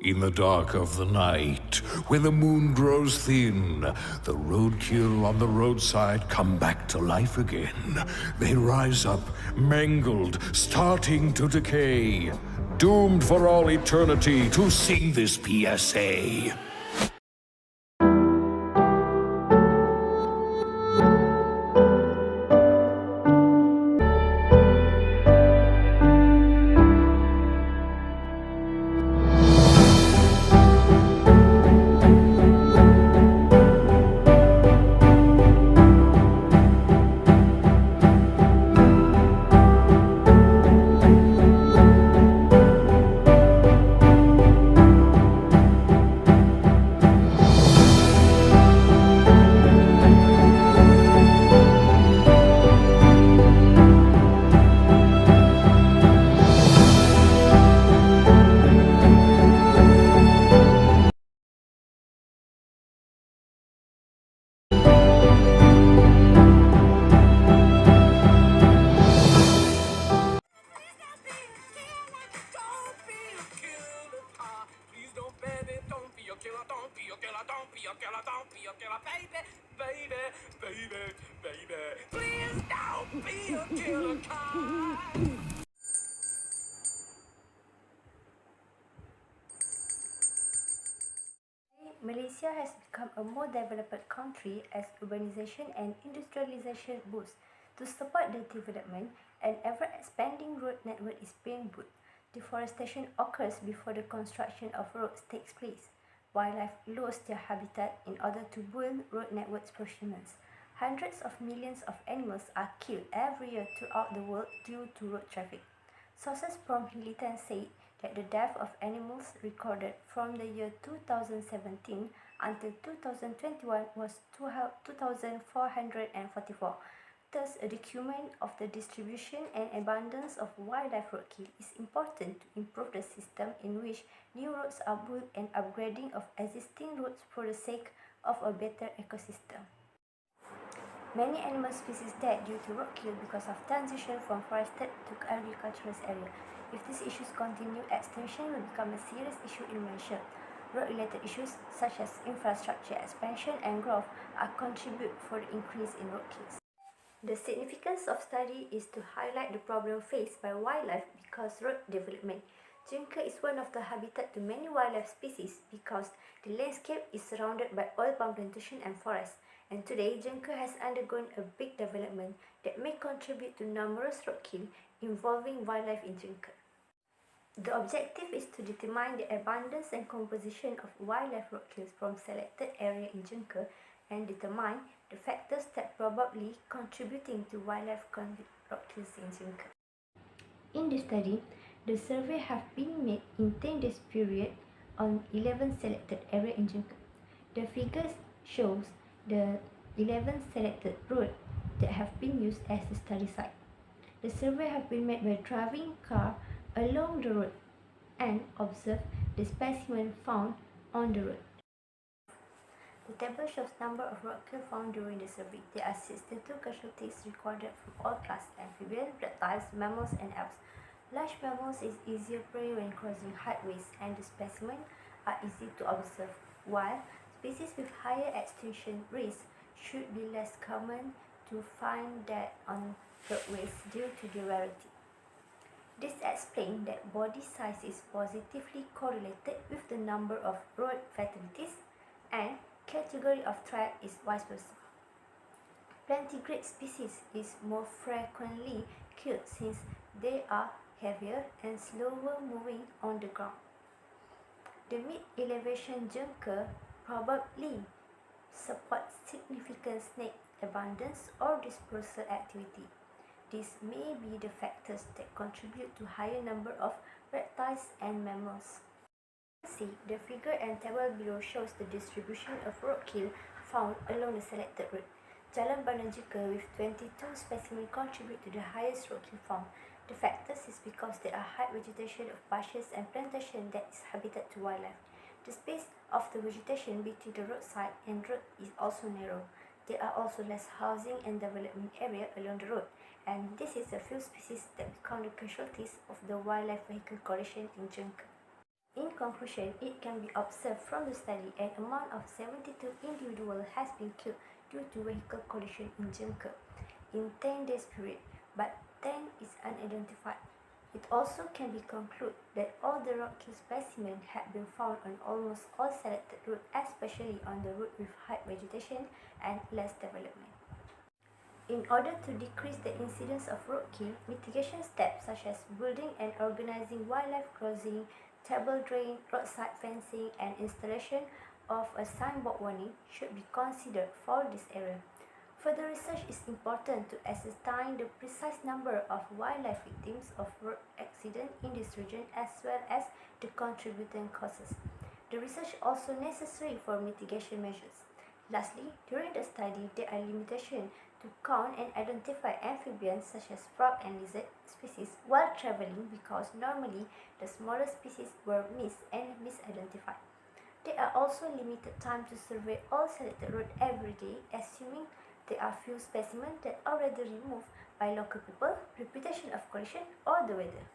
In the dark of the night, when the moon grows thin, the roadkill on the roadside come back to life again. They rise up, mangled, starting to decay, doomed for all eternity to sing this PSA. Please don't be a killer car. Malaysia has become a more developed country as urbanization and industrialization boost. To support the development, an ever-expanding road network is being built. Deforestation occurs before the construction of roads takes place. Wildlife lose their habitat in order to build road networks proportions. Hundreds of millions of animals are killed every year throughout the world due to road traffic. Sources from Hilton say that the death of animals recorded from the year 2017 until 2021 was 2,444. Thus, a document of the distribution and abundance of wildlife roadkill is important to improve the system in which new roads are built and upgrading of existing roads for the sake of a better ecosystem. Many animal species died due to roadkill because of transition from forested to agricultural area. If these issues continue, extinction will become a serious issue in Malaysia. Road-related issues such as infrastructure expansion and growth are contribute for the increase in roadkills. The significance of study is to highlight the problem faced by wildlife because road development. Jengka is one of the habitat to many wildlife species because the landscape is surrounded by oil palm plantation and forest. And today, Jengka has undergone a big development that may contribute to numerous roadkill involving wildlife in Jengka. The objective is to determine the abundance and composition of wildlife roadkills from selected area in Jengka and determine the factors that probably contributing to wildlife roadkills in Jengka. In this study, the survey have been made in 10 days period on 11 selected area in Jengka. The figures shows the 11 selected roads that have been used as the study site. The survey have been made by driving car along the road and observe the specimen found on the road. The table shows number of roadkill found during the survey. There are 62 casualties recorded from all classes: amphibians, reptiles, mammals and apes. Large mammals is easier prey when crossing highways and the specimens are easy to observe, while species with higher extinction risk should be less common to find that on roadways due to their rarity. This explains that body size is positively correlated with the number of road fatalities and category of threat is vice versa. Plantigrade species is more frequently killed since they are heavier and slower moving on the ground. The mid-elevation Jengka probably supports significant snake abundance or dispersal activity. These may be the factors that contribute to higher number of reptiles and mammals. See, the figure and table below shows the distribution of roadkill found along the selected route. Jalan Bandar Jengka with 22 specimens contribute to the highest roadkill found. The factors is because there are high vegetation of bushes and plantation that is habitat to wildlife. The space of the vegetation between the roadside and road is also narrow. There are also less housing and development area along the road, and this is a few species that become the casualties of the wildlife vehicle collision in Jengka. In conclusion, it can be observed from the study an amount of 72 individuals has been killed due to vehicle collision in Jengka in 10 days period, but 10 is unidentified. It also can be concluded that all the roadkill specimens had been found on almost all selected routes, especially on the route with high vegetation and less development. In order to decrease the incidence of roadkill, mitigation steps such as building and organizing wildlife crossing, table drain, roadside fencing, and installation of a signboard warning should be considered for this area. Further research is important to ascertain the precise number of wildlife victims of road accidents in this region as well as the contributing causes. The research also necessary for mitigation measures. Lastly, during the study, there are limitations to count and identify amphibians such as frog and lizard species while traveling because normally the smaller species were missed and misidentified. There are also limited time to survey all selected roads every day, assuming there are few specimens that are already removed by local people, reputation of collision, or the weather.